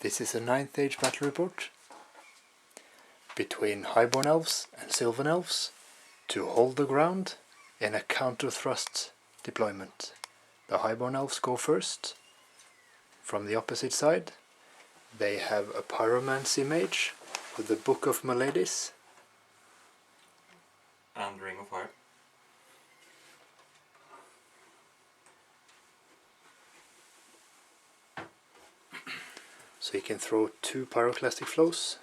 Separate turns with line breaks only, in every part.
This is a 9th Age battle report between Highborn elves and Sylvan elves to hold the ground in a counterthrust deployment. The Highborn elves go first. From the opposite side, they have a pyromancy mage with the Book of Maladys
and Ring of Fire.
So he can throw 2 pyroclastic flows.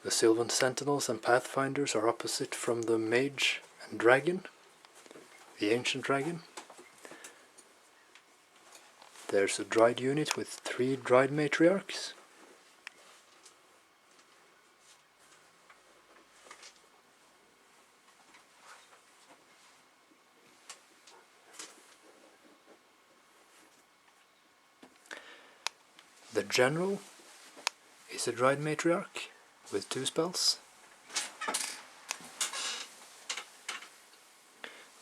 The Sylvan sentinels and pathfinders are opposite from the mage and dragon, the ancient dragon. There's a dryad unit with 3 dryad matriarchs. The general is a dryad matriarch with 2 spells.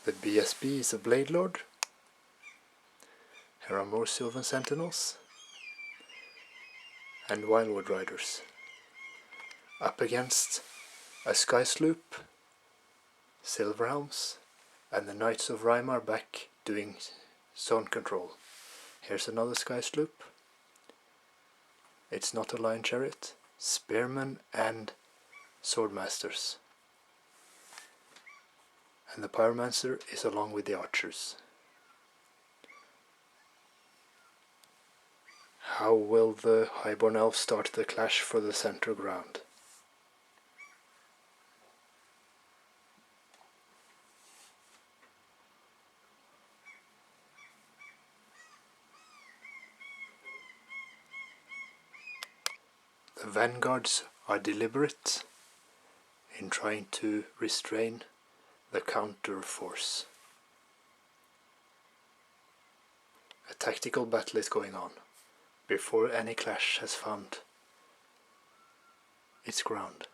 The BSB is a blade lord. Here are more Sylvan sentinels and wildwood riders up against a sky sloop, silver helms, and the knights of Ryma are back doing zone control. Here's another sky sloop. It's not a lion chariot. Spearmen and swordmasters. And the pyromancer is along with the archers. How will the Highborn elves start the clash for the center ground? The vanguards are deliberate in trying to restrain the counter force. A tactical battle is going on before any clash has found its ground.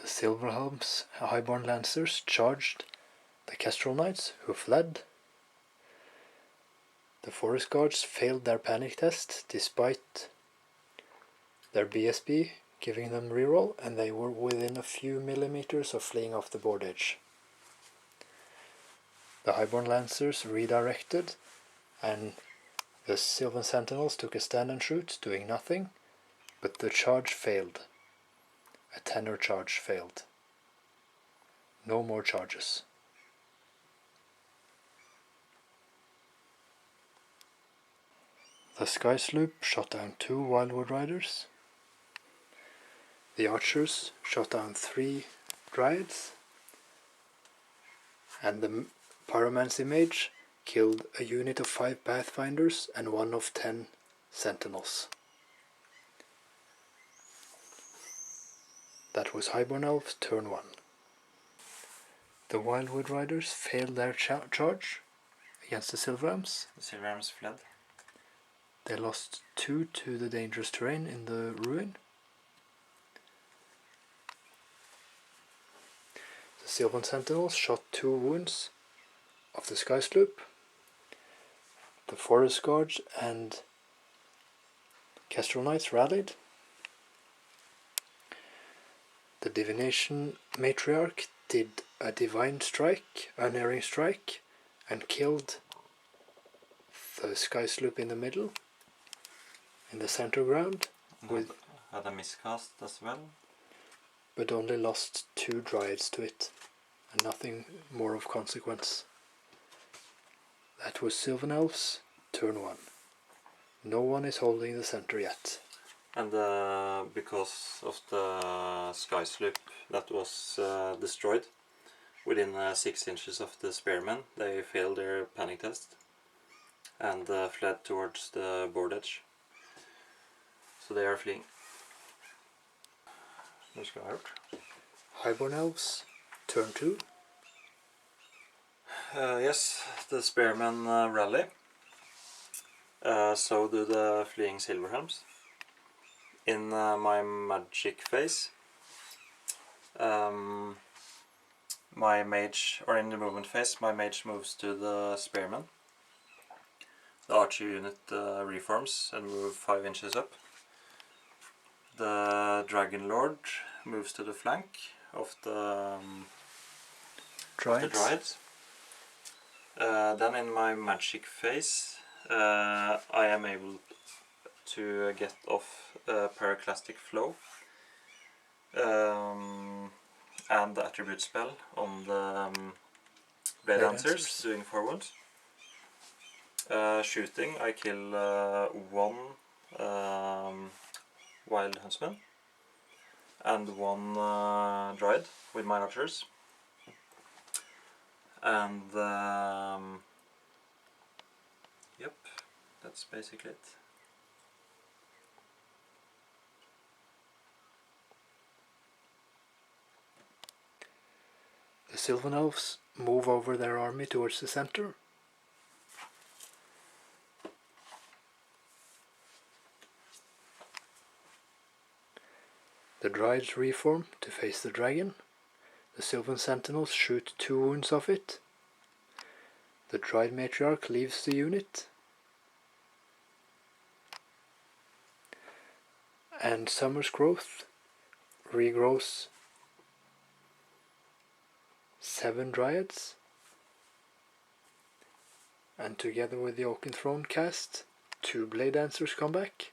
The silver helms Highborn lancers charged the Kestral knights, who fled. The forest guards failed their panic test despite their BSB giving them reroll, and they were within a few millimeters of fleeing off the board edge. The Highborn lancers redirected, and the Sylvan sentinels took a stand and shoot, doing nothing, but the charge failed. A tenor charge failed. No more charges. The sky sloop shot down 2 wildwood riders. The archers shot down 3 dryads, and the pyromancy mage killed a unit of 5 pathfinders and 1 of 10 sentinels. That was Highborn elves turn 1. The wildwood riders failed their charge against the silverhams.
The silverhams fled.
They lost 2 to the dangerous terrain in the ruin. The Sylvan sentinels shot 2 wounds of the sky sloop. The forest guards and Kestral knights rallied. The divination matriarch did a divine strike, unerring strike, and killed the sky sloop in the middle, in the center ground,
had a miscast as well,
but only lost 2 dryads to it, and nothing more of consequence. That was Sylvan elves turn 1. No one is holding the center yet.
And because of the sky sloop that was destroyed within 6 inches of the spearmen, they failed their panic test and fled towards the board edge. So they are fleeing.
Highborn elves turn 2.
Yes, the spearmen rally. So do the fleeing silverhelms. In my magic phase, my mage, or in the movement phase, my mage moves to the spearmen. The archer unit reforms and moves 5 inches up. The dragon lord moves to the flank of the dryads. Then in my magic phase, I am able to get off Pyroclastic Flow and the attribute spell on the blade dancers doing 4 wounds. Shooting, I kill 1 wild huntsman and 1 dryad with my archers. And yep, that's basically it.
The Sylvan elves move over their army towards the center. The dryads reform to face the dragon. The Sylvan sentinels shoot 2 wounds off it. The dryad matriarch leaves the unit. And Summer's Growth regrows 7 dryads. And together with the Oaken Throne cast, 2 blade dancers come back.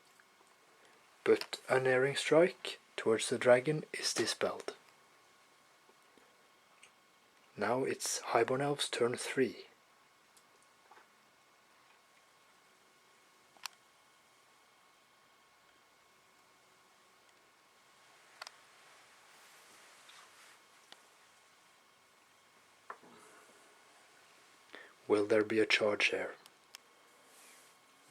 But Unerring Strike towards the dragon is dispelled. Now it's Highborn elves turn 3. Will there be a charge here?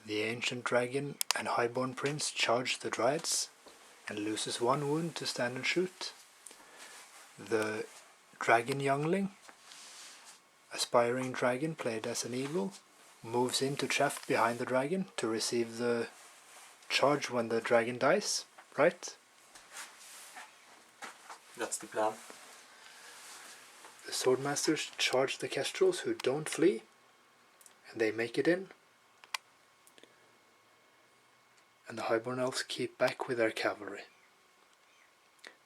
The ancient dragon and highborn prince charge the dryads and loses 1 wound to stand and shoot. The dragon youngling, aspiring dragon played as an eagle, moves in to chaff behind the dragon to receive the charge when the dragon dies, right?
That's the plan.
The swordmasters charge the Kestrals who don't flee, and they make it in. And the Highborn elves keep back with their cavalry.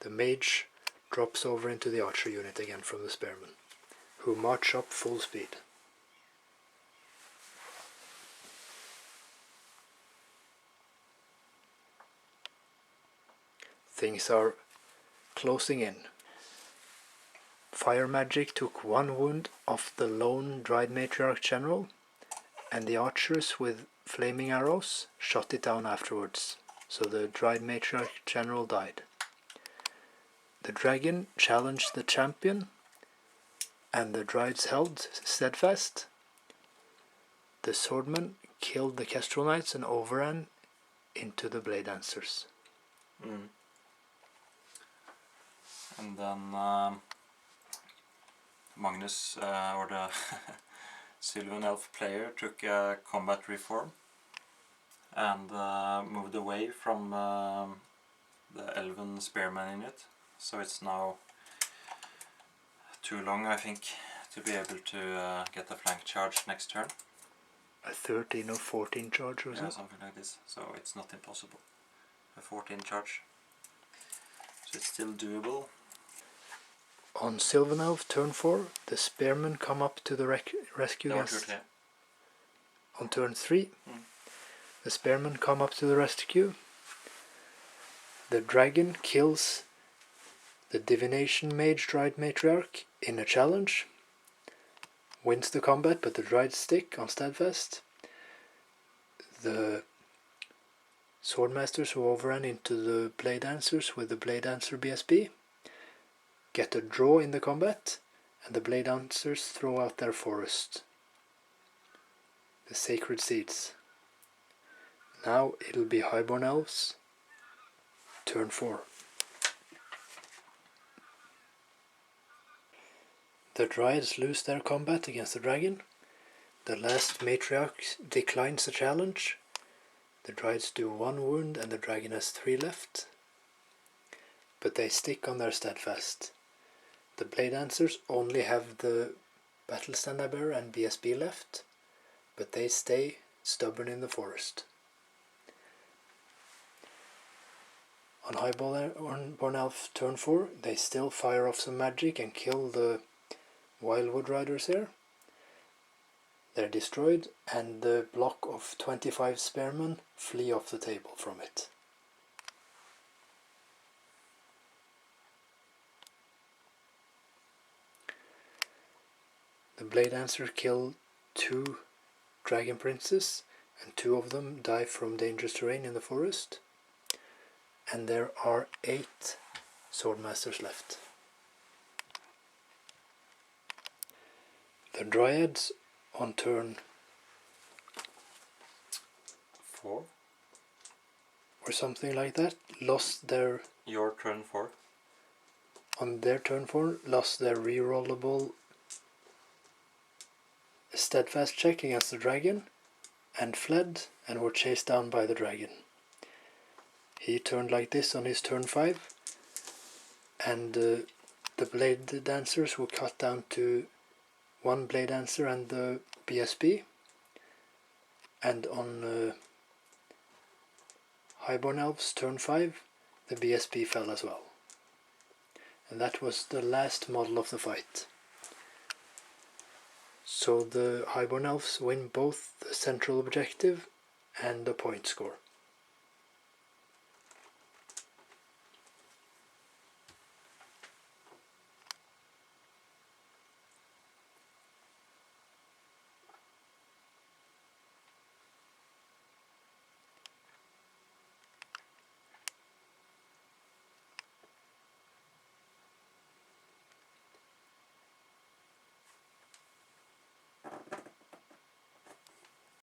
The mage drops over into the archer unit again from the spearmen, who march up full speed. Things are closing in. Fire magic took 1 wound off the lone dryad matriarch general, and the archers with flaming arrows shot it down afterwards, so the dryad matriarch general died. The dragon challenged the champion, and the dryads held steadfast. The swordmen killed the Kestral knights and overran into the blade dancers.
And then Magnus, or the Sylvan elf player, took a combat reform and moved away from the elven spearman unit. So it's now too long, I think, to be able to get a flank charge next turn.
A 13 or 14 charge or so?
Yeah, something like this. So it's not impossible. A 14 charge. So it's still doable.
On Sylvan Elf turn 4, the spearmen come up to the rescue. On turn 3, the spearmen come up to the rescue. The dragon kills the divination mage dryad matriarch in a challenge. Wins the combat, but the dryads stick on steadfast. The swordmasters who overran into the blade dancers with the blade dancer BSB get a draw in the combat, and the blade dancers throw out their forest, the sacred seeds. Now it'll be Highborn elves turn 4. The dryads lose their combat against the dragon. The last matriarch declines the challenge. The dryads do 1 wound and the dragon has 3 left. But they stick on their steadfast. The blade dancers only have the battle standard bearer and BSB left, but they stay stubborn in the forest. On Highborn Elf turn 4, they still fire off some magic and kill the Wildwood Riders here. They're destroyed, and the block of 25 spearmen flee off the table from it. The Blade Dancer kill 2 dragon princes, and 2 of them die from dangerous terrain in the forest. And there are 8 swordmasters left. The dryads on turn
4?
or something like that lost their
Your turn 4?
On their turn 4 lost their rerollable steadfast check against the dragon and fled and were chased down by the dragon. He turned like this on his turn 5, and the blade dancers were cut down to 1 blade dancer and the BSB, and on Highborn Elves turn 5 the BSB fell as well. And that was the last model of the fight. So the Highborn Elves win both the central objective and the point score.